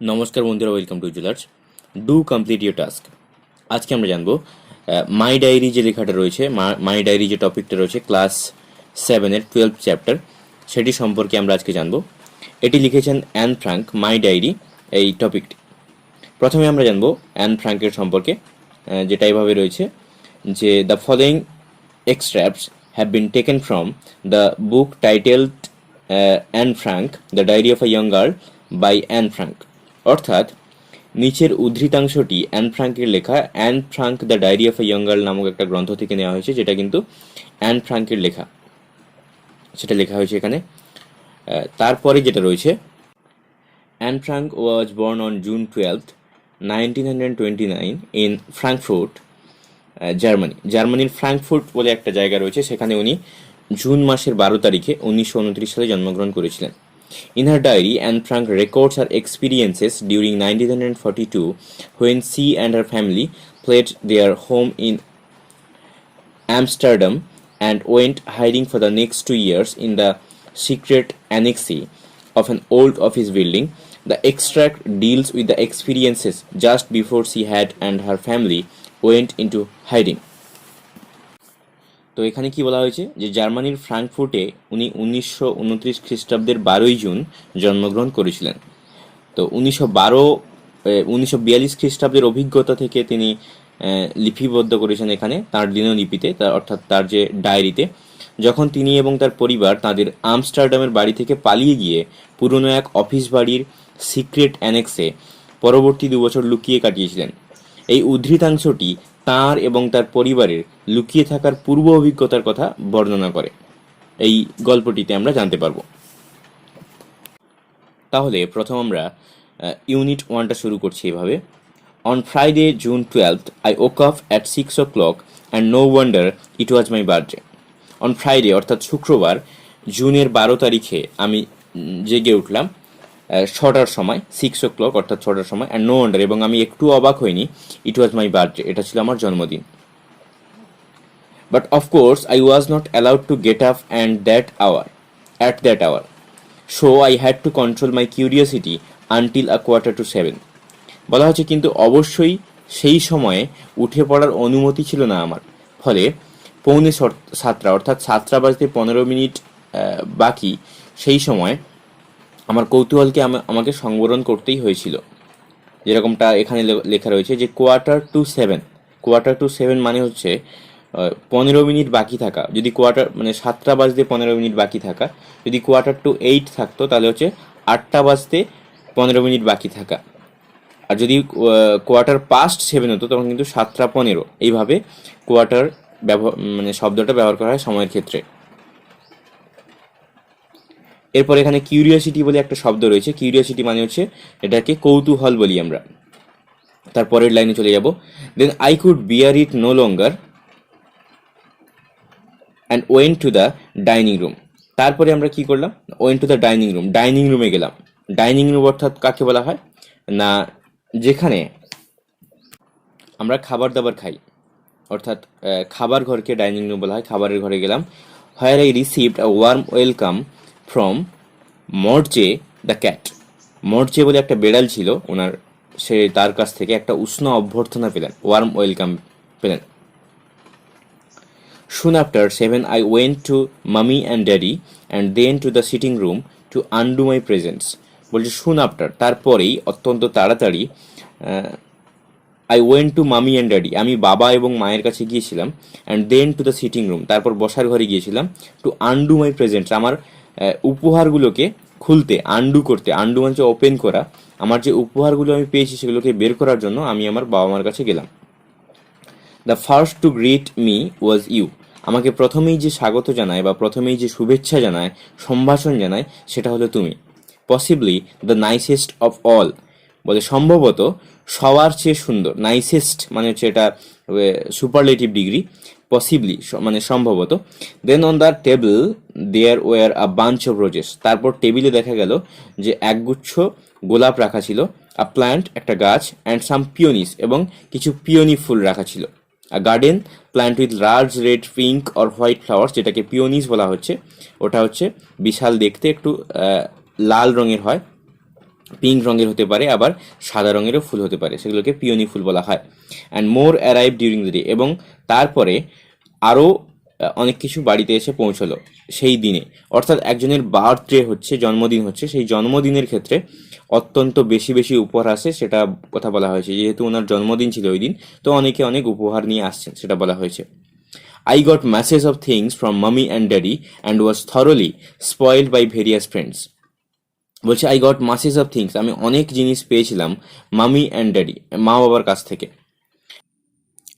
নমস্কার বন্ধুরা, welcome to jewellers. Do complete your task. আজকে আমরা জানবো মাই ডায়েরি যে লেখাটা রয়েছে, মাই ডায়েরি যে টপিকটা রয়েছে ক্লাস 7-এর 12th চ্যাপ্টার, সেটি সম্পর্কে আমরা আজকে জানবো। এটি লিখেছেন অ্যান ফ্রাঙ্ক, মাই ডায়েরি এই টপিকটি। প্রথমে আমরা জানবো অ্যান ফ্রাঙ্কের সম্পর্কে, যেটা এভাবে রয়েছে যে the following extracts have been taken from the book titled Anne Frank, The Diary of a Young Girl by Anne Frank। অর্থাৎ নিচের উদ্ধৃতাংশটি অ্যান ফ্রাঙ্কের লেখা Anne Frank the diary of a young girl নামক একটা গ্রন্থ থেকে নেওয়া হয়েছে, যেটা কিন্তু অ্যান ফ্রাঙ্কের লেখা, সেটা লেখা হয়েছে এখানে। তারপরে যেটা রয়েছে, Anne Frank was born on June 12th 1929 in Frankfurt, জার্মানির ফ্রাঙ্কফুর্ট বলে একটা জায়গা রয়েছে, সেখানে উনি জুন মাসের 12 তারিখে 1929 সালে জন্মগ্রহণ করেছিলেন। In her diary, Anne Frank records her experiences during 1942 when she and her family fled their home in Amsterdam and went hiding for the next 2 years in the secret annex of an old office building. The extract deals with the experiences just before she had and her family went into hiding. তো এখানে কি বলা হয়েছে যে জার্মানির ফ্রাঙ্কফুর্টে উনি 1929 খ্রিস্টাব্দের 12 June জন্মগ্রহণ করেছিলেন। তো 1942 খ্রিস্টাব্দের অভিজ্ঞতা থেকে তিনি লিপিবদ্ধ করেছেন এখানে তার দিনলিপিতে, অর্থাৎ তার যে ডায়েরিতে, যখন তিনি এবং তার পরিবার তাদের আমস্টারডামের বাড়ি থেকে পালিয়ে গিয়ে পুরনো এক অফিস বাড়ির সিক্রেট অ্যানেক্সে পরবর্তী 2 বছর লুকিয়ে কাটিয়েছিলেন। এই উদ্ধৃতাংশটি তাঁর এবং তার পরিবারের লুকিয়ে থাকার পূর্ব অভিজ্ঞতার কথা বর্ণনা করে, এই গল্পটিতে আমরা জানতে পারব। তাহলে প্রথম আমরা ইউনিট 1টা শুরু করছি এভাবে। On Friday June 12th I woke up at 6 o'clock and no wonder it was my birthday. On Friday অর্থাৎ শুক্রবার জুনের 12 তারিখে আমি জেগে উঠলাম 6টার সময়, 6 o'clock অর্থাৎ 6টার সময়, অ্যান্ড নো ওয়ান্ডার এবং আমি একটু অবাক হইনি, ইট ওয়াজ মাই বার্থডে, এটা ছিল আমার জন্মদিন। But of course I was not allowed to get up at that hour, so I had to control my curiosity until a 6:45। বলা হচ্ছে কিন্তু অবশ্যই সেই সময়ে উঠে পড়ার অনুমতি ছিল না আমার, ফলে 6:45 অর্থাৎ 7টা বাজতে 15 মিনিট বাকি সেই সময় আমার কৌতূহলকে আমাকে সংবরণ করতেই হয়েছিল। যেরকমটা এখানে লেখা রয়েছে যে কোয়ার্টার টু 7 মানে হচ্ছে 15 মিনিট বাকি থাকা। যদি মানে 7টা বাজতে 15 মিনিট বাকি থাকা, যদি কোয়ার্টার টু 8 থাকতো তাহলে হচ্ছে 8টা বাজতে 15 মিনিট বাকি থাকা। আর যদি কোয়ার্টার পাস্ট 7 হতো তখন কিন্তু 7টা 15, এইভাবে কোয়ার্টার মানে শব্দটা ব্যবহার করা হয় সময়ের ক্ষেত্রে। এরপর এখানে কিউরিয়াসিটি বলে একটা শব্দ রয়েছে, কিউরিয়াসিটি মানে হচ্ছে এটাকে কৌতূহল বলি আমরা। তারপরের লাইনে চলে যাব, then I could bear it no longer and went to the dining room. তারপরে আমরা কি করলাম, ওয়েন্ট টু দ্য ডাইনিং রুমে গেলাম। ডাইনিং রুম অর্থাৎ কাকে বলা হয় না, যেখানে আমরা খাবার দাবার খাই, অর্থাৎ খাবার ঘরকে ডাইনিং রুম বলা হয়। খাবারের ঘরে গেলাম। Where I received a warm welcome from Moortje the cat. Moortje বলে একটা বেড়াল ছিল ওনার, তার কাছ থেকে একটা উষ্ণ অভ্যর্থনা পেলেন, ওয়ার্ম ওয়েলকাম পেলেন। Soon after 7 I went to mummy and daddy and then to the sitting room to undo my presents। বলছে soon after তারপরেই, অত্যন্ত তাড়াতাড়ি, I went to mummy and daddy আমি বাবা এবং মায়ের কাছে গিয়েছিলাম, and then to the sitting room তারপর বসার ঘরে গিয়েছিলাম, to undo my presents আমার উপহারগুলোকে খুলতে, আন্ডু করতে, আন্ডু মানে ওপেন করা, আমার যে উপহারগুলো আমি পেয়েছি সেগুলোকে বের করার জন্য আমি আমার বাবা মার কাছে গেলাম। The first to greet me was you. আমাকে প্রথমেই যে স্বাগত জানায় বা প্রথমেই যে শুভেচ্ছা জানায়, সম্ভাষণ জানায়, সেটা হলো তুমি। Possibly the nicest of all, বলে সম্ভবত সবার চেয়ে সুন্দর। নাইসেস্ট মানে হচ্ছে এটা সুপারলেটিভ ডিগ্রি, পসিবলি মানে সম্ভবত। Then on the table there were a bunch of roses. তারপর টেবিলে দেখা গেল যে একগুচ্ছ গোলাপ রাখা ছিল, আ প্ল্যান্ট একটা গাছ, অ্যান্ড সাম পিওনিস এবং কিছু পিওনি ফুল রাখা ছিল। আ garden plant with large red pink or white flowers, যেটাকে পিওনিস বলা হচ্ছে, ওটা হচ্ছে বিশাল দেখতে, একটু লাল রঙের হয়, পিঙ্ক রঙের হতে পারে, আবার সাদা রঙেরও ফুল হতে পারে, সেগুলোকে পিওনি ফুল বলা হয়। And more arrive during the day, এবং তারপরে আরও অনেক কিছু বাড়িতে এসে পৌঁছলো সেই দিনে। অর্থাৎ একজনের বার্থডে হচ্ছে, জন্মদিন হচ্ছে, সেই জন্মদিনের ক্ষেত্রে অত্যন্ত বেশি বেশি উপহার আসে, সেটা কথা বলা হয়েছে। যেহেতু ওনার জন্মদিন ছিল ওই দিন, তো অনেকে অনেক উপহার নিয়ে আসছেন, সেটা বলা হয়েছে। I got masses of things from mummy and daddy and was thoroughly spoiled by various friends. বলছে আই গট মাসেস অফ থিংস, আমি অনেক জিনিস পেয়েছিলাম মামি অ্যান্ড ড্যাডি, মা বাবার কাছ থেকে।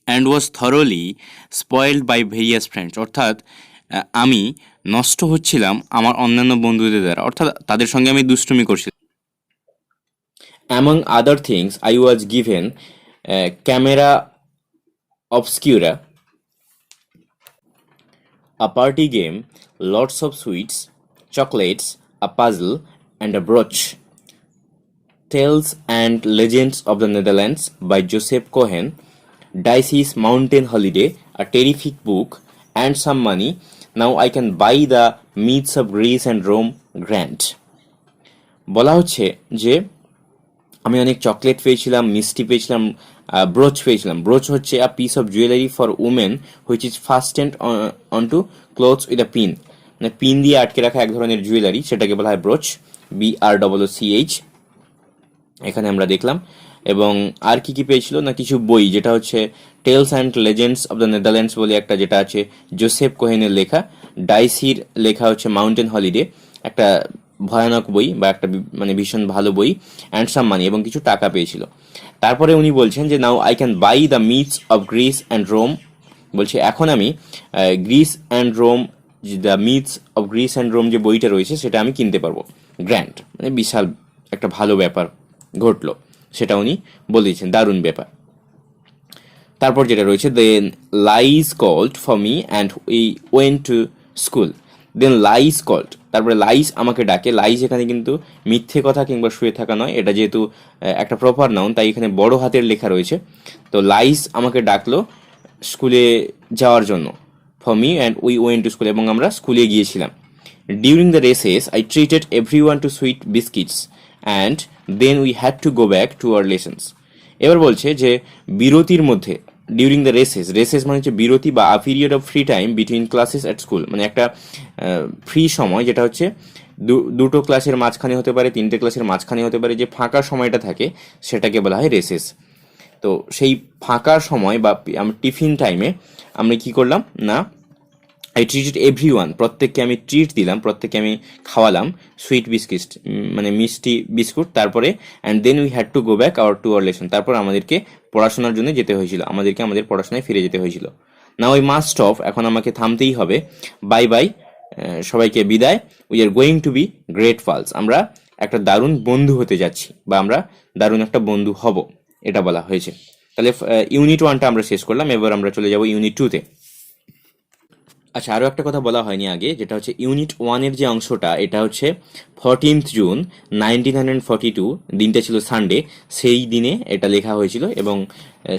And was thoroughly spoiled by various friends, অর্থাৎ আমি নষ্ট হচ্ছিলাম আমার অন্যান্য বন্ধুদের দ্বারা, অর্থাৎ তাদের সঙ্গে আমি দুষ্টুমি করছিলাম। Among other things I was given camera obscura, a party game, lots of sweets, chocolates, a puzzle, and a brooch. Tales and Legends of the Netherlands by Joseph Cohen, Dicey's Mountain Holiday, a terrific book, and some money. Now I can buy the Myths of Greece and Rome grant. বলা হচ্ছে যে আমি অনেক chocolate পেয়েছিলাম, মিষ্টি পেয়েছিলাম, ব্রোচ পেয়েছিলাম। Brooch হচ্ছে a piece of jewellery for women which is fastened on to clothes with a pin, মানে পিন দিয়ে আটকে রাখা এক ধরনের জুয়েলারি, সেটাকে বলা হয় ব্রোচ, BROOCH। এখানে আমরা দেখলাম। এবং আর কি কি পেয়েছিল না, কিছু বই, যেটা হচ্ছে tales and legends of the Netherlands বলে একটা, যেটা আছে জোসেফ কোহেনের লেখা। ডাইসির লেখা হচ্ছে মাউন্টেন হলিডে, একটা ভয়ানক বই বা একটা মানে ভীষণ ভালো বই। অ্যান্ড সাম মানি, এবং কিছু টাকা পেয়েছিল। তারপরে উনি বলছেন যে now I can buy the myths of Greece and Rome, বলছে এখন আমি Greece and Rome, the myths of Greece and Rome যে বইটা রয়েছে সেটা আমি কিনতে পারবো। গ্র্যান্ড মানে বিশাল একটা ভালো ব্যাপার ঘটলো, সেটা উনি বলেছেন, দারুণ ব্যাপার। তারপর যেটা রয়েছে, then Lies called for me and we went to school. Then Lies called, তারপরে লাইজ আমাকে ডাকে। লাইজ এখানে কিন্তু মিথ্যে কথা কিংবা শুয়ে থাকা নয়, এটা যেহেতু একটা প্রপার নাউন তাই এখানে বড় হাতের লেখা রয়েছে। তো লাইজ আমাকে ডাকলো স্কুলে যাওয়ার জন্য, for me and we went to school, এবং আমরা স্কুলে গিয়েছিলাম। During the recess I treated every one to sweet biscuits and then we had to go back to our lessons. এবার বলছে যে বিরতির মধ্যে, ডিউরিং দ্য রেসেস, রেসেস মানে হচ্ছে বিরতি বা আ period of free time between classes at school, মানে একটা ফ্রি সময়, যেটা হচ্ছে দুটো ক্লাসের মাঝখানে হতে পারে, তিনটে ক্লাসের মাঝখানে হতে পারে, যে ফাঁকা সময়টা থাকে সেটাকে বলা হয় রেসেস। তো সেই ফাঁকা সময় বা টিফিন টাইমে আমরা কি করলাম না, আই ট্রিটেড এভরি ওয়ান, প্রত্যেককে আমি ট্রিট দিলাম, প্রত্যেককে আমি খাওয়ালাম সুইট বিস্কিট মানে মিষ্টি বিস্কুট। তারপরে and then we had to go back our to our lesson, তারপর আমাদেরকে পড়াশোনার জন্য যেতে হয়েছিল, আমাদেরকে আমাদের পড়াশোনায় ফিরে যেতে হয়েছিল। না ওই মাস্ট অফ, এখন আমাকে থামতেই হবে। বাই বাই, সবাইকে বিদায়। We are going to be great pulse, আমরা একটা দারুণ বন্ধু হতে যাচ্ছি, বা আমরা দারুণ একটা বন্ধু হব, এটা বলা হয়েছে। তাহলে ইউনিট 1টা আমরা শেষ করলাম, এবার আমরা চলে যাব ইউনিট 2তে। আচ্ছা, আরও একটা কথা বলা হয়নি আগে, যেটা হচ্ছে ইউনিট 1-এর যে অংশটা, এটা হচ্ছে 14th জুন 1942, দিনটা ছিল সানডে, সেই দিনে এটা লেখা হয়েছিল এবং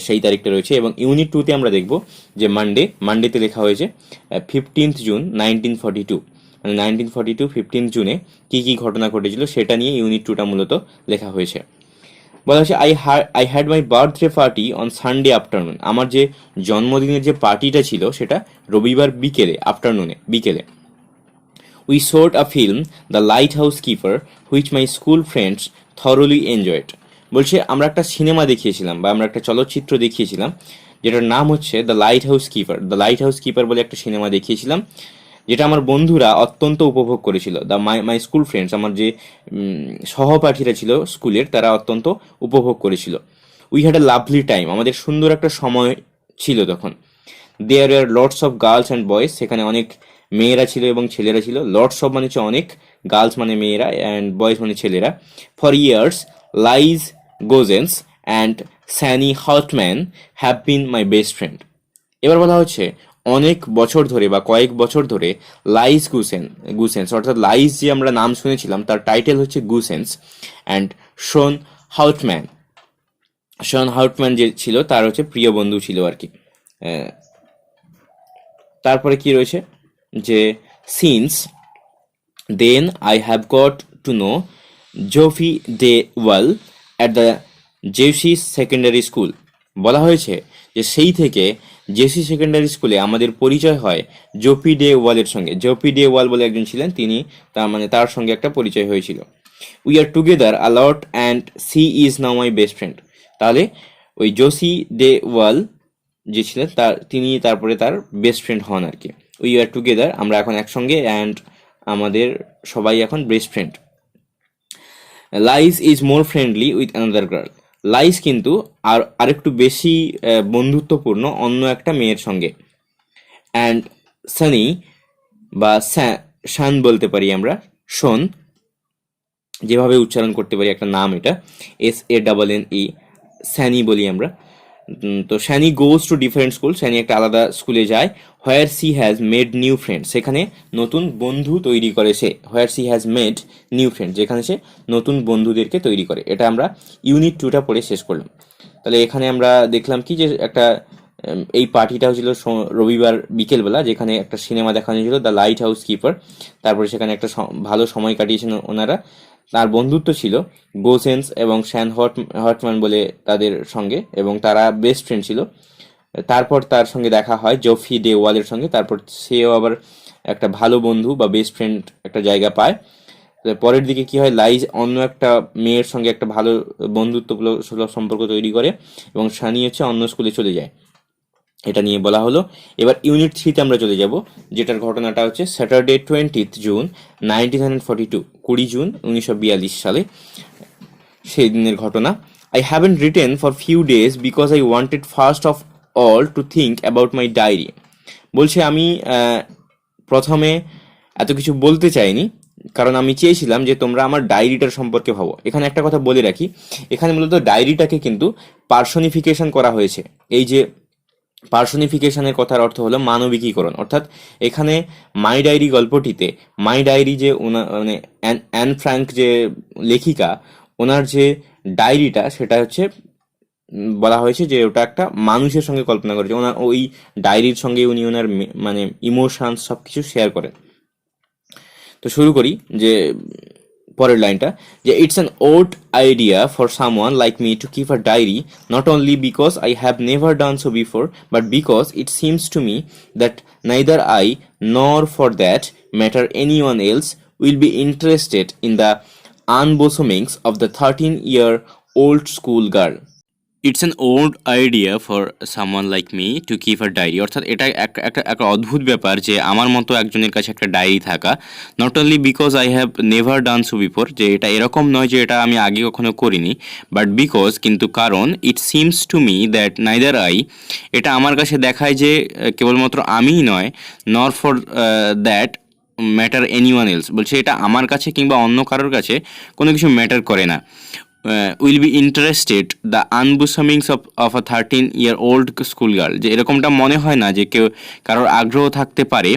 সেই তারিখটা রয়েছে। এবং ইউনিট 2তে আমরা দেখব যে মানডেতে লেখা হয়েছে 15th জুন 1942, মানে 1942 15th জুনে কী কী ঘটনা ঘটেছিল সেটা নিয়ে ইউনিট 2টা মূলত লেখা হয়েছে। বলা হচ্ছে I had my birthday party on Sunday afternoon, আমার যে জন্মদিনের যে পার্টিটা ছিল সেটা রবিবার বিকেলে, বিকেলে। We showed a film the light house keeper which my school friends thoroughly enjoyed. বলছে আমরা একটা সিনেমা দেখিয়েছিলাম বা আমরা একটা চলচ্চিত্র দেখিয়েছিলাম, যেটার নাম হচ্ছে the light house keeper. The light house keeper বলে একটা সিনেমা দেখিয়েছিলাম, যেটা আমার বন্ধুরা অত্যন্ত উপভোগ করেছিল। মাই স্কুল ফ্রেন্ডস, আমার যে সহপাঠীরা ছিল স্কুলের, তারা অত্যন্ত উপভোগ করেছিল। We had a lovely time, আমাদের সুন্দর একটা সময় ছিল তখন। There are lots of girls and boys, সেখানে অনেক মেয়েরা ছিল এবং ছেলেরা ছিল। লটস অফ মানে হচ্ছে অনেক, গার্লস মানে মেয়েরা, অ্যান্ড বয়েজ মানে ছেলেরা। For years Lies Goosens and Sanne Houtman have been my best friend. এবার বলা হচ্ছে অনেক বছর ধরে বা কয়েক বছর ধরে লাইজ গুসেন্স, অর্থাৎ লাইজ যে আমরা নাম শুনেছিলাম তার টাইটেল হচ্ছে গুসেন্স, অ্যান্ড শন হাউটম্যান যে ছিল তার হচ্ছে প্রিয় বন্ধু ছিল আর কি। তারপরে কি রয়েছে যে since then I have got to know Jopie de Waal at the Jewish secondary school. বলা হয়েছে যে সেই থেকে জেসি সেকেন্ডারি স্কুলে আমাদের পরিচয় হয় জোফি ডে ওয়ালের সঙ্গে। জোফি ডে ওয়াল বলে একজন ছিলেন, তিনি তার সঙ্গে একটা পরিচয় হয়েছিল। We are together a lot and she is now my best friend. তাহলে ওই জোসি ডে ওয়াল যে ছিলেন তিনি তারপরে তার বেস্ট ফ্রেন্ড হন আর কি। উই আর টুগেদার, আমরা এখন একসঙ্গে, অ্যান্ড আমাদের সবাই এখন best friend. Lies is more friendly with another girl. Lies কিন্তু আরেকটু বেশি বন্ধুত্বপূর্ণ অন্য একটা মেয়ের সঙ্গে। অ্যান্ড সানি বা শান বলতে পারি আমরা, শোন যেভাবে উচ্চারণ করতে পারি একটা নাম, এটা SANNE, স্যানি বলি আমরা। তো Sanne goes to different school, Sanne একটা আলাদা স্কুলে যায়। Where she has made new friend, সেখানে নতুন বন্ধু তৈরি করে সে। Where she has made new friend, যেখানে সে নতুন বন্ধুদেরকে তৈরি করে। এটা আমরা ইউনিট 2টা পড়ে শেষ করলাম। তাহলে এখানে আমরা দেখলাম কি যে একটা এই পার্টিটা হচ্ছিল রবিবার বিকেলবেলা, যেখানে একটা সিনেমা দেখানো হয়েছিল দ্য লাইট হাউস কিপার। তারপরে সেখানে একটা ভালো সময় কাটিয়েছেন ওনারা। তার বন্ধুত্ব ছিল গোসেন্স এবং শ্যান হটম্যান বলে তাদের সঙ্গে, এবং তারা বেস্ট ফ্রেন্ড ছিল। তারপর তার সঙ্গে দেখা হয় জোফি ডে ওয়ালের সঙ্গে, তারপর সেও আবার একটা ভালো বন্ধু বা বেস্ট ফ্রেন্ড একটা জায়গা পায়। পরের দিকে কি হয়, লাইজ অন্য একটা মেয়ের সঙ্গে একটা ভালো বন্ধুত্বমূলক সম্পর্ক তৈরি করে, এবং সানি হচ্ছে অন্য স্কুলে চলে যায়। এটা নিয়ে বলা হলো। এবার ইউনিট 3তে আমরা চলে যাব, যেটার ঘটনাটা হচ্ছে স্যাটারডে 20th জুন 1942, 20 জুন 1942 সালে সেই দিনের ঘটনা। I haven't written for few days because I wanted first of all to think about my diary. বলছে আমি প্রথমে এত কিছু বলতে চাইনি, কারণ আমি চেয়েছিলাম যে তোমরা আমার ডায়েরিটার সম্পর্কে ভাবো। এখানে একটা কথা বলে রাখি, এখানে মূলত ডায়েরিটাকে কিন্তু পার্সনিফিকেশন করা হয়েছে। এই যে পার্সনিফিকেশনের কথার অর্থ হলো মানবিকীকরণ, অর্থাৎ এখানে মাই ডায়েরি গল্পটিতে মাই ডায়েরি যে মানে অ্যান ফ্র্যাঙ্ক যে লেখিকা, ওনার যে ডায়েরিটা সেটা হচ্ছে বলা হয়েছে যে ওটা একটা মানুষের সঙ্গে কল্পনা করেছে। ওনার ওই ডায়েরির সঙ্গে উনি ওনার মানে ইমোশনস সব কিছু শেয়ার করেন। তো শুরু করি যে পরের লাইনটা, যে it's an odd idea for someone like me to keep a diary, not only because I have never done so before, but because it seems to me that neither I nor for that matter anyone else will be interested in the unbosomings of the 13-year-old school girl. It's an old idea for someone like me to keep a diary, অর্থাৎ এটা একটা অদ্ভুত ব্যাপার যে আমার মতো একজনের কাছে একটা ডায়েরি থাকা। Not only because I have never done so before, যে এটা এরকম নয় যে এটা আমি আগে কখনো করিনি, বাট বিকজ কিন্তু কারণ, ইট seems to me that neither I, এটা আমার কাছে দেখায় যে কেবলমাত্র আমিই নয়, নর for that matter anyone else, বলছে এটা আমার কাছে কিংবা অন্য কারোর কাছে কোনো কিছু ম্যাটার করে না। Will be interested the unbosomings of a 13-year-old school girl, যে এরকমটা মনে হয় না যে কারোর আগ্রহ থাকতে পারে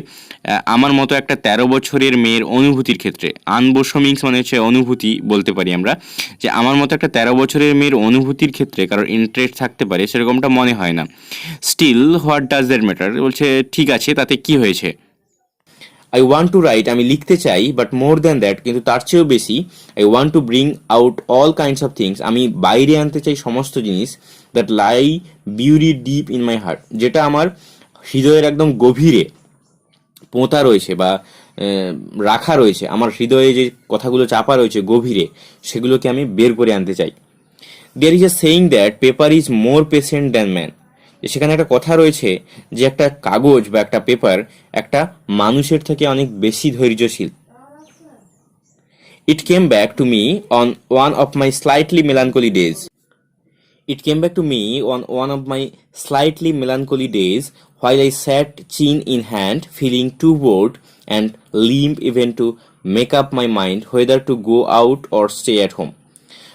আমার মতো একটা 13 বছরের মেয়ের অনুভূতির ক্ষেত্রে। আনবোসামিংস মানে হচ্ছে অনুভূতি বলতে পারি আমরা, যে আমার মতো একটা 13 বছরের মেয়ের অনুভূতির ক্ষেত্রে কারোর ইন্টারেস্ট থাকতে পারে সেরকমটা মনে হয় না। Still what does that matter, বলছে ঠিক আছে, তাতে কি হয়েছে। আই ওয়ান্ট টু রাইট, আমি লিখতে চাই, বাট মোর দ্যান দ্যাট, কিন্তু তার চেয়েও বেশি, I want to bring out all kinds of things, আমি বাইরে আনতে চাই সমস্ত জিনিস, that lie buried deep in my heart, যেটা আমার হৃদয়ের একদম গভীরে পোঁতা রয়েছে বা রাখা রয়েছে, আমার হৃদয়ে যে কথাগুলো চাপা রয়েছে গভীরে, সেগুলোকে আমি বের করে আনতে চাই। There is a saying that paper is more patient than man, সেখানে একটা কথা রয়েছে যে একটা কাগজ বা একটা পেপার একটা মানুষের থেকে অনেক বেশি ধৈর্যশীল। It came back to me on one of my slightly melancholy days, it came back to me on one of my slightly melancholy days while I sat chin in hand feeling too bored and limp even to make up my mind whether to go out or stay at home।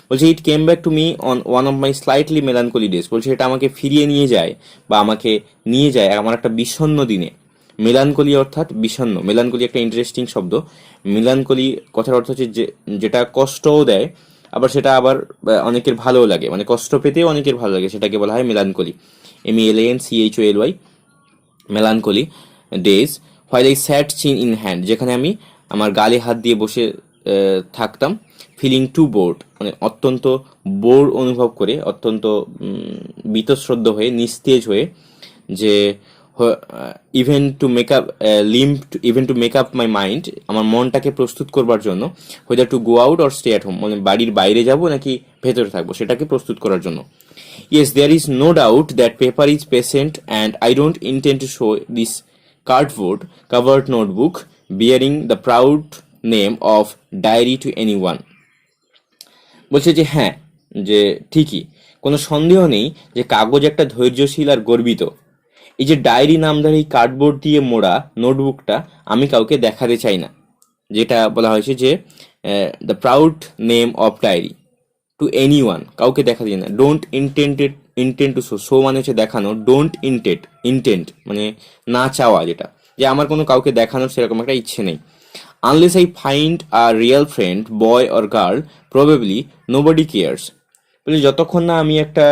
বলছে it came back to me on one of my slightly melancholy days, বলছে এটা আমাকে ফিরিয়ে নিয়ে যায় বা আমাকে নিয়ে যায় আমার একটা বিষণ্ণ দিনে। মেলানকলি অর্থাৎ বিষণ্ণ, মেলানকলি একটা ইন্টারেস্টিং শব্দ। মেলানকলি কথার অর্থ হচ্ছে যেটা কষ্টও দেয়, আবার সেটা আবার অনেকের ভালোও লাগে, মানে কষ্ট পেতেও অনেকের ভালো লাগে, সেটাকে বলা হয় melancholy, MELANCHOLY, melancholy days. While I sat চিন ইন হ্যান্ড, যেখানে আমি আমার গালে হাত দিয়ে বসে থাকতাম, ফিলিং টু বোর্ড, মানে অত্যন্ত বোর অনুভব করে, অত্যন্ত বীতশ্রদ্ধ হয়ে, নিস্তেজ হয়ে, যে even to make up even to make up my mind, আমার মনটাকে প্রস্তুত করবার জন্য, whether to go out or stay at home, মানে বাড়ির বাইরে যাব নাকি ভেতরে থাকবো সেটাকে প্রস্তুত করার জন্য। Yes, there is no doubt that paper is patient and I don't intend to show this cardboard covered notebook bearing the proud name of diary to anyone. বলছে যে হ্যাঁ, যে ঠিকই, কোনো সন্দেহ নেই যে কাগজ একটা ধৈর্যশীল আর গর্বিত। এই যে ডায়েরি নামধারী কার্ডবোর্ড দিয়ে মোড়া নোটবুকটা আমি কাউকে দেখাতে চাই না। যেটা বলা হয়েছে যে the proud name of diary to any one, কাউকে দেখাতে চাই না। Don't intent to show, show মানে হচ্ছে দেখানো, ডোন্ট ইন্টেন্ট মানে না চাওয়া, যেটা যে আমার কোনো কাউকে দেখানোর সেরকম একটা ইচ্ছে নেই। Unless I find a real friend, boy or girl, probably nobody cares. বলে যতক্ষণ না আমি একটা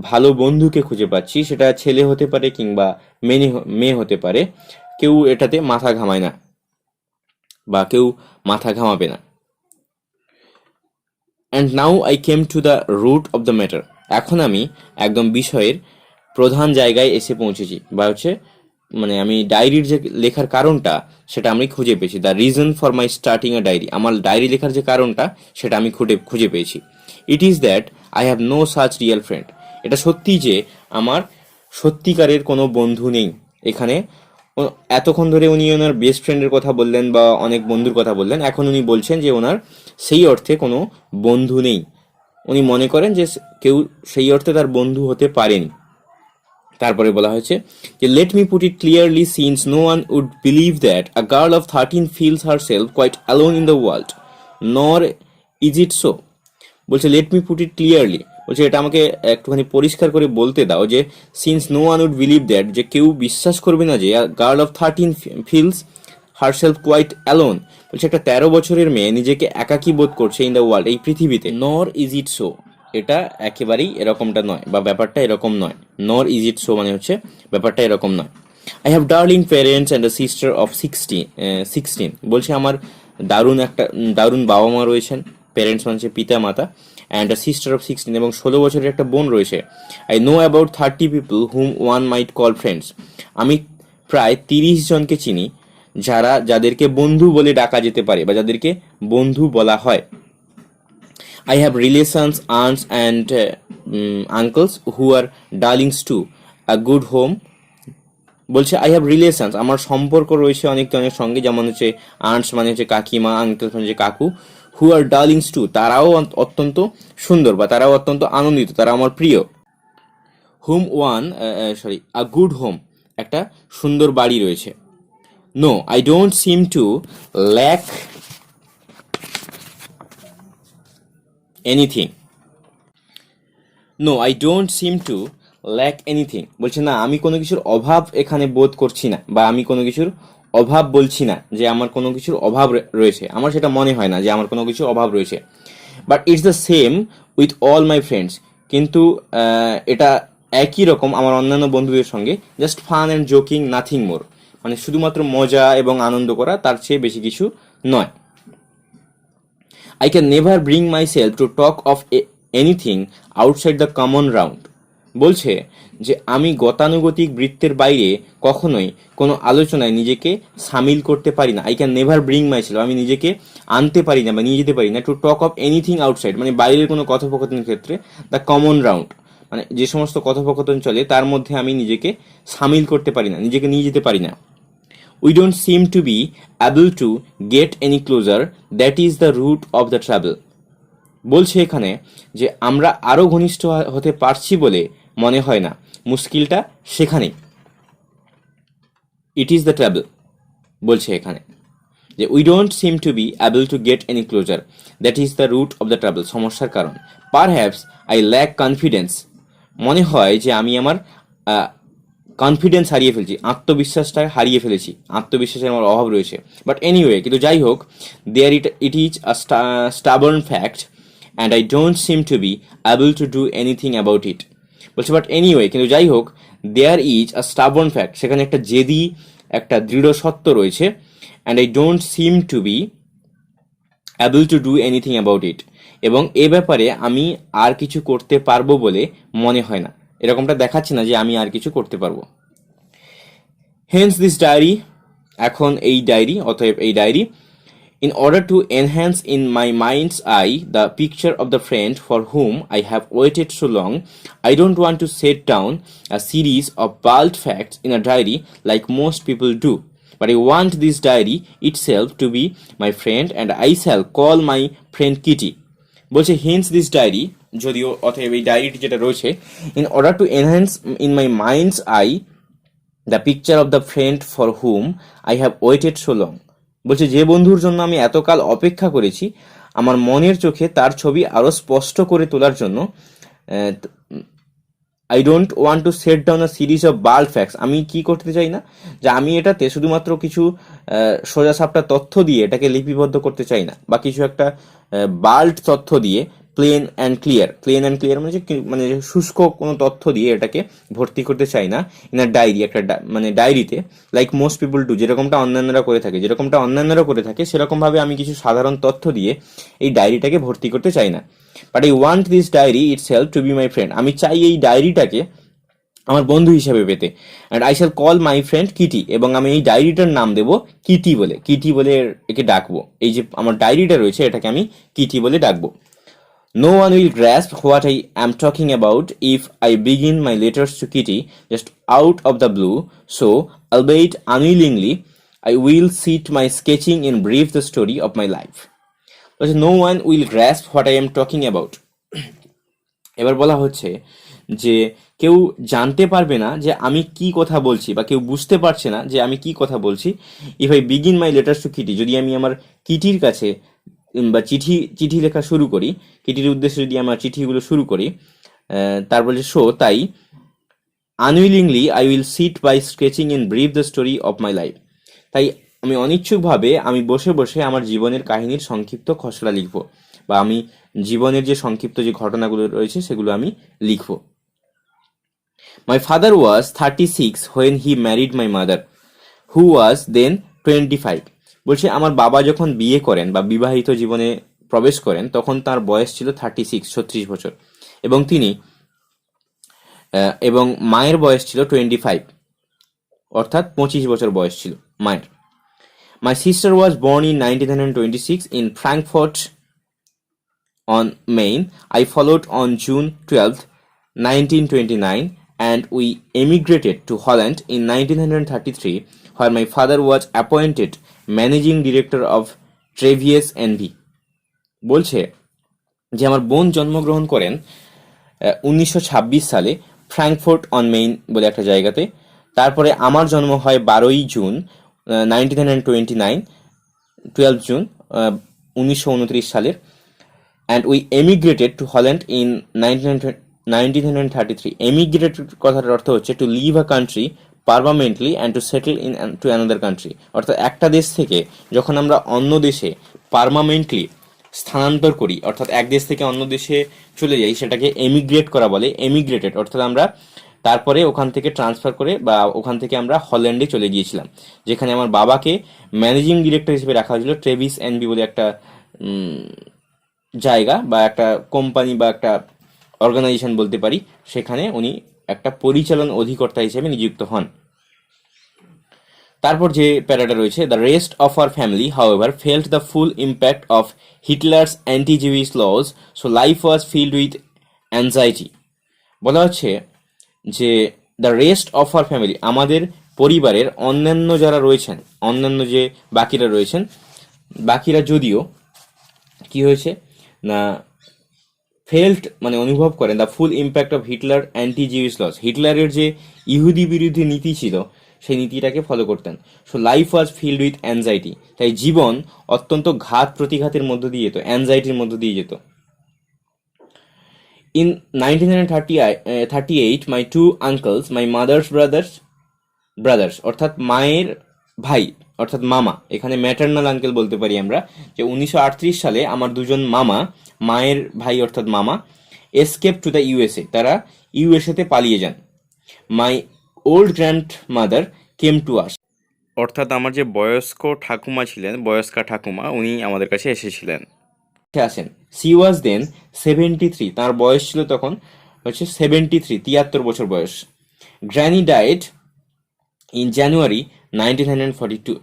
ভালো বন্ধুকে খুঁজে পাচ্ছি, সেটা ছেলে হতে পারে কিংবা মেয়ে হতে পারে, কেউ এটাতে মাথা ঘামায় না বা কেউ মাথা ঘামাবে না। And now I came to the root of the matter, এখন আমি একদম বিষয়ের প্রধান জায়গায় এসে পৌঁছেছি, বা হচ্ছে মানে আমি ডায়েরির যে লেখার কারণটা সেটা আমি খুঁজে পেয়েছি। The reason for my starting a diary, আমার ডায়েরি লেখার যে কারণটা সেটা আমি খুঁজে পেয়েছি। It is that I have no such real friend, এটা সত্যি যে আমার সত্যিকারের কোনো বন্ধু নেই এখানে। এতক্ষণ ধরে উনি ওনার বেস্ট ফ্রেন্ডের কথা বললেন বা অনেক বন্ধুর কথা বললেন, এখন উনি বলছেন যে ওনার সেই অর্থে কোনো বন্ধু নেই। উনি মনে করেন যে কেউ সেই অর্থে তার বন্ধু হতে পারেনি। তারপরে বলা হয়েছে যে let me put it clearly, since no one would believe that a girl of 13 feels herself quite alone in the world, nor is it so. বলছে let me put it clearly, বলছে এটা আমাকে একটুখানি পরিষ্কার করে বলতে দাও যে since no one would believe that, যে কেউ বিশ্বাস করবে না যে girl of 13 feels herself quite alone, বলছে একটা 13 বছরের মেয়ে নিজেকে একাকী বোধ করছে ইন দ্য ওয়ার্ল্ড, এই পৃথিবীতে। নর ইজ ইট সো, এটা একেবারেই এরকমটা নয় বা ব্যাপারটা এরকম নয়। নর ইজ ইট সো মানে হচ্ছে ব্যাপারটা এরকম নয়। I have darling parents and a sister of 16, বলছে আমার দারুণ বাবা মা রয়েছেন, প্যারেন্টস মানে হচ্ছে পিতা মাতা, অ্যান্ড আ সিস্টার অফ 16 এবং 16 বছরের একটা বোন রয়েছে। I know about 30 people whom one might call friends, আমি প্রায় 30 জনকে চিনি যাদেরকে বন্ধু বলে ডাকা যেতে পারে বা যাদেরকে বন্ধু বলা হয়। I have relations, aunts and uncles who are darlings too. A good home. বলছে আই হ্যাভ রিলেশনস, আমার সম্পর্ক রয়েছে অনেক জনের সঙ্গে, যেমন হচ্ছে আন্টস মানে হচ্ছে কাকিমা, আঙ্কেলস মানে হচ্ছে কাকু, হু আর ডার্লিংস টু, তারাও অত্যন্ত সুন্দর বা তারাও অত্যন্ত আনন্দিত, তারা আমার প্রিয়। Whom one a good home, একটা সুন্দর বাড়ি রয়েছে। No I don't seem to lack anything, no I don't seem to lack anything, বলছে না আমি কোনো কিছুর অভাব এখানে বোধ করছি না, বা আমি কোনো কিছুর অভাব বলছি না যে আমার কোনো কিছুর অভাব রয়েছে, আমার সেটা মনে হয় না যে আমার কোনো কিছুর অভাব রয়েছে। But it's the same with all my friends, কিন্তু এটা একই রকম আমার অন্যান্য বন্ধুদের সঙ্গে, just fun and joking, nothing more, মানে শুধুমাত্র মজা এবং আনন্দ করা, তার চেয়ে বেশি কিছু নয়। I can never bring myself to talk of anything outside the common round. বলছে যে আমি গতানুগতিক বৃত্তের বাইরে কখনোই কোনো আলোচনায় নিজেকে সামিল করতে পারি না। I can never bring myself, আমি নিজেকে আনতে পারি না বা নিয়ে যেতে পারি না to talk of anything outside, মানে বাইরের কোনো কথোপকথনের ক্ষেত্রে, দ্য কমন রাউন্ড, মানে যে সমস্ত কথোপকথন চলে তার মধ্যে আমি নিজেকে সামিল করতে পারি না, নিজেকে নিয়ে যেতে পারি না। We don't seem to be able to get any closer, that is the root of the trouble. বলছে এখানে যে আমরা আরো ঘনিষ্ঠ হতে পারছি বলে মনে হয় না, মুশকিলটা সেখানেই। ইট ইজ দ্য ট্রাবল, বলছে এখানে যে we don't seem to be able to get any closer, that is the root of the trouble, সমস্যার কারণ। পারহ্যাপস আই ল্যাক কনফিডেন্স, মনে হয় যে আমি আমার কনফিডেন্স হারিয়ে ফেলছি, আত্মবিশ্বাসটা হারিয়ে ফেলেছি, আত্মবিশ্বাসের আমার অভাব রয়েছে। বাট এনিওয়ে, কিন্তু যাই হোক, there it is a stubborn fact and I don't seem to be able to do anything about it. বলছে বাট এনিওয়ে, কিন্তু যাই হোক, there is a stubborn fact, সেখানে একটা জেদি, একটা দৃঢ় সত্য রয়েছে। And I don't seem to be able to do anything about it, এবং এ ব্যাপারে আমি আর কিছু করতে পারবো বলে মনে হয় না, এরকমটা দেখাচ্ছে না যে আমি আর কিছু করতে পারবো। হেন্স দিস ডায়েরি, এখন এই ডায়েরি, অতএব এই diary, in order to enhance in my mind's eye the picture of the friend for whom I have waited so long, I don't want to set down a series of bald facts in a diary like most people do, but I want this diary itself to be my friend, and I shall call my friend Kitty. বলছে hints this diary, যদিও অতএব এই ডায়েরিটি যেটা রয়েছে, in order to enhance in my mind's eye the picture of the friend for whom I have waited so long, বলছে যে বন্ধুর জন্য আমি এতকাল অপেক্ষা করেছি, আমার মনের চোখে তার ছবি আরো স্পষ্ট করে তোলার জন্য, I don't want to set down a series of bald facts, আমি কি করতে চাই না, যে আমি এটাতে শুধুমাত্র কিছু সোজাসাপটা তথ্য দিয়ে এটাকে লিপিবদ্ধ করতে চাই না, বা কিছু একটা বাল্ড তথ্য দিয়ে, প্লেন অ্যান্ড ক্লিয়ার মানে মানে শুষ্ক কোনো তথ্য দিয়ে এটাকে ভর্তি করতে চাই না ইন আ ডায়েরি, একটা মানে ডায়েরিতে, লাইক মোস্ট পিপল ডু, যেরকমটা অন্যান্যরা করে থাকে সেরকমভাবে আমি কিছু সাধারণ তথ্য দিয়ে এই ডায়েরিটাকে ভর্তি করতে চাই না। But I want this diary itself to be my friend, আমি চাই এই ডায়েরিটাকে আমার বন্ধু হিসেবে পেতে, and I shall call my friend Kitty, এবং আমি এই ডায়েরিটার নাম দেবো কিটি বলে একে ডাকবো, এই যে আমার ডায়েরিটা রয়েছে এটাকে আমি কিটি বলে ডাকবো। No one will grasp what I am talking about if I begin my letters to Kitty just out of the blue, so, albeit unwillingly, I will sit my sketching in brief the story of my life. But no one will grasp what I am talking about. এবার বলা হচ্ছে যে কেউ জানতে পারবে না যে আমি কি কথা বলছি, বা কেউ বুঝতে পারছে না যে আমি কি কথা বলছি, if I begin my letters to Kitty, যদি আমি আমার কিটির কাছে বা চিঠি লেখা শুরু করি, কিটির উদ্দেশ্যে যদি আমার চিঠিগুলো শুরু করি, তারপর যে তাই unwillingly I will sit by sketching in brief the story of my life, তাই আমি অনিচ্ছুকভাবে আমি বসে বসে আমার জীবনের কাহিনীর সংক্ষিপ্ত খসড়া লিখব, বা আমি জীবনের যে সংক্ষিপ্ত যে ঘটনাগুলো রয়েছে সেগুলো আমি লিখব। My father was 36 when he married my mother, who was then 25. বলছে আমার বাবা যখন বিয়ে করেন বা বিবাহিত জীবনে প্রবেশ করেন তখন তার বয়স ছিল 36 বছর, এবং মায়ের বয়স ছিল 25, অর্থাৎ 25 বছর বয়স ছিল মায়ের। My sister was born in 1926 in Frankfurt on Main. I followed on June 12th, 1929, and we emigrated to Holland in 1933, where my father was appointed managing director of Travies NV. বলছে যে আমার বোন জন্মগ্রহণ করেন 1926 সালে ফ্র্যাঙ্কফুর্ট অন মেইন বলে একটা জায়গাতে, তারপরে আমার জন্ম হয় 12 জুন 1929, 12 জুন 1929 সালের, and we emigrated to Holland in 1933। Emigrated কথাটার অর্থ হচ্ছে to leave a country permanently and to settle in to another country, অর্থাৎ একটা দেশ থেকে যখন আমরা অন্য দেশে পারমানেন্টলি স্থানান্তর করি, অর্থাৎ এক দেশ থেকে অন্য দেশে চলে যাই, সেটাকে এমিগ্রেট করা বলে। এমিগ্রেটেড অর্থাৎ আমরা তারপরে ওখান থেকে ট্রান্সফার করে বা ওখান থেকে আমরা হল্যান্ডে চলে গিয়েছিলাম, যেখানে আমার বাবাকে ম্যানেজিং ডিরেক্টর হিসেবে রাখা হয়েছিল। ট্রেভিস এনবি বলে একটা জায়গা বা একটা কোম্পানি বা একটা অর্গানাইজেশন বলতে পারি, সেখানে উনি একটা পরিচালন অধিকর্তা হিসেবে নিযুক্ত হন। তারপর যে প্যারাটা রয়েছে, the rest of our family however felt the full impact of Hitler's anti Jewish laws, so life was filled with anxiety. বলা হচ্ছে যে the rest of our family, আমাদের পরিবারের অন্যান্য যারা রয়েছেন, অন্যান্য যে বাকিরা রয়েছেন, বাকিরা যদিও কি হয়েছে না ফেল্ট মানে অনুভব করেন the full impact of Hitler anti Jewish laws, হিটলারের যে ইহুদি বিরোধী নীতি ছিল সেই নীতিটাকে ফলো করতেন। So life was filled with anxiety, তাই জীবন অত্যন্ত ঘাত প্রতিঘাতের মধ্য দিয়ে যেত, অ্যাংজাইটির মধ্য দিয়ে যেত। In 1938 my two uncles, my mother's brothers অর্থাৎ মায়ের ভাই অর্থাৎ মামা, এখানে ম্যাটার্নাল আঙ্কেল বলতে পারি আমরা, যে 1938 সালে আমার দুজন মামা, মায়ের ভাই অর্থাৎ মামা, এসকেপ টু দ্য ইউএসএ, তারা ইউএসএতে পালিয়ে যান। মাই old grand mother came to us, অর্থাৎ আমার যে বয়স্ক ঠাকুমা ছিলেন, বয়স্কা ঠাকুমা, উনি আমাদের কাছে এসেছিলেন। আসেন, সি ওয়াজ দেন 73, তার বয়স ছিল তখন হচ্ছে 73, 73 বছর বয়স। গ্র্যানি ডায়েড ইন জানুয়ারি 1942,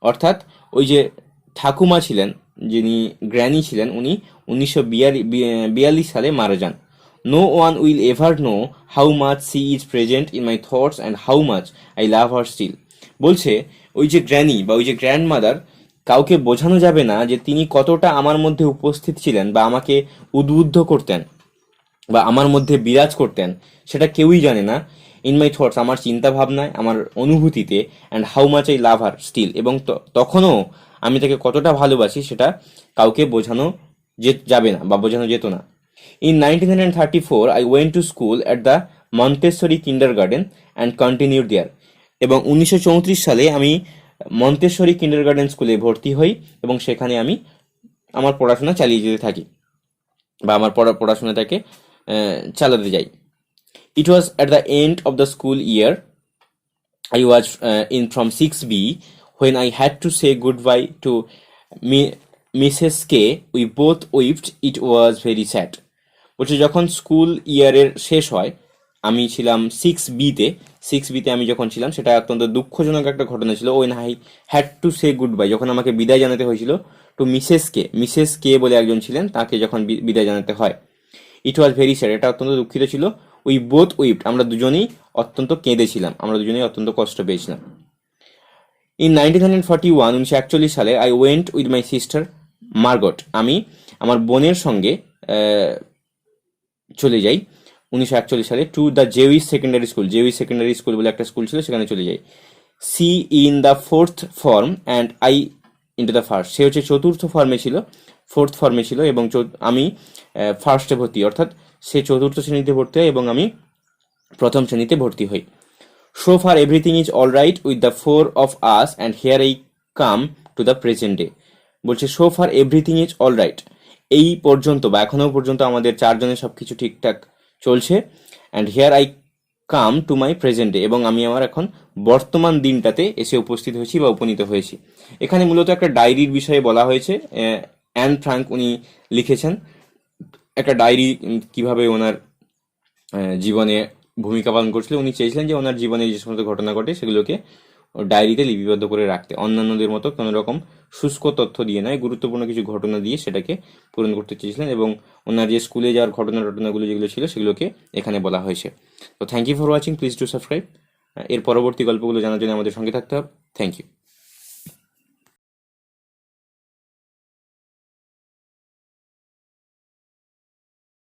অর্থাৎ ওই যে ঠাকুমা ছিলেন, যিনি গ্র্যানি ছিলেন, উনি 1942 সালে মারা যান। No one will ever know how much she is present in my thoughts and how much I love her still. বলছে ওই যে গ্র্যানি বা ওই যে গ্র্যান্ড মাদার, কাউকে বোঝানো যাবে না যে তিনি কতটা আমার মধ্যে উপস্থিত ছিলেন বা আমাকে উদ্বুদ্ধ করতেন বা আমার মধ্যে বিরাজ করতেন, সেটা কেউই জানে না। ইন মাই থটস, আমার চিন্তা ভাবনায়, আমার অনুভূতিতে, and how much I love her still, এবং তখনও আমি তাকে কতটা ভালোবাসি সেটা কাউকে বোঝানো যাবে না বা বোঝানো যেত না। In 1934 I went to school at the Montessori kindergarten and continued there, এবং 1934 সালে আমি মন্তেশ্বরী কিন্ডার গার্ডেন স্কুলে ভর্তি হই এবং সেখানে আমি আমার পড়াশোনা চালিয়ে যেতে থাকি বা আমার পড়াশোনাটাকে চালাতে যাই। It was at the end of the school year. I was in from 6B when I had to say goodbye to Mrs. K. We both wept. It was very sad. বলছে যখন স্কুল ইয়ারের শেষ হয়, আমি ছিলাম 6B তে আমি যখন ছিলাম, সেটা অত্যন্ত দুঃখজনক একটা ঘটনা ছিল। When I had to say good bye, যখন আমাকে বিদায় জানাতে হয়েছিল, টু মিসেস কে বলে একজন ছিলেন, তাকে যখন বিদায় জানাতে হয়। ইট ওয়াজ ভেরি স্যাড, এটা অত্যন্ত দুঃখিত ছিল। উই বোথ উইপড, আমরা দুজনেই অত্যন্ত কেঁদেছিলাম, আমরা দুজনেই অত্যন্ত কষ্ট পেয়েছিলাম। ইন 1941, 1941 সালে, I went with my sister Margot, আমি আমার বোনের সঙ্গে চলে যাই 1941 সালে to the Jewish secondary school বলে একটা স্কুল ছিল, সেখানে চলে যাই। She in the fourth form and I into the first, সে হচ্ছে চতুর্থ ফর্মে ছিল, ফোর্থ ফর্মে ছিল, এবং আমি ফার্স্টে ভর্তি, অর্থাৎ সে চতুর্থ শ্রেণীতে ভর্তি হয় এবং আমি প্রথম শ্রেণীতে ভর্তি হই। So far everything is all right with the four of us and here I come to the present day. বলছে so far everything is all right, এই পর্যন্ত বা এখনো পর্যন্ত আমাদের চারজনের সব কিছু ঠিকঠাক চলছে। And here I come to my present day, এবং আমি আমার এখন বর্তমান দিনটাতে এসে উপস্থিত হয়েছি বা উপনীত হয়েছি। এখানে মূলত একটা ডায়েরির বিষয়ে বলা হয়েছে। অ্যান ফ্রাঙ্ক উনি লিখেছেন একটা ডায়েরি, কিভাবে ওনার জীবনে ভূমিকা পালন করছিল। উনি চেয়েছিলেন যে ওনার জীবনে যে সমস্ত ঘটনা ঘটে সেগুলোকে ডায়েরিতে লিপিবদ্ধ করে রাখতে, অন্যান্যদের মতো কোনো রকম শুষ্ক তথ্য দিয়ে নয়, গুরুত্বপূর্ণ কিছু ঘটনা দিয়ে সেটাকে পূরণ করতে চেয়েছিলেন। এবং ওনার যে স্কুলে যাওয়ার ঘটনাগুলো যেগুলো ছিল সেগুলোকে এখানে বলা হয়েছে। তো thank you for watching, please do subscribe. এর পরবর্তী গল্পগুলো জানার জন্য আমাদের সঙ্গে থাকতে হবে। Thank you.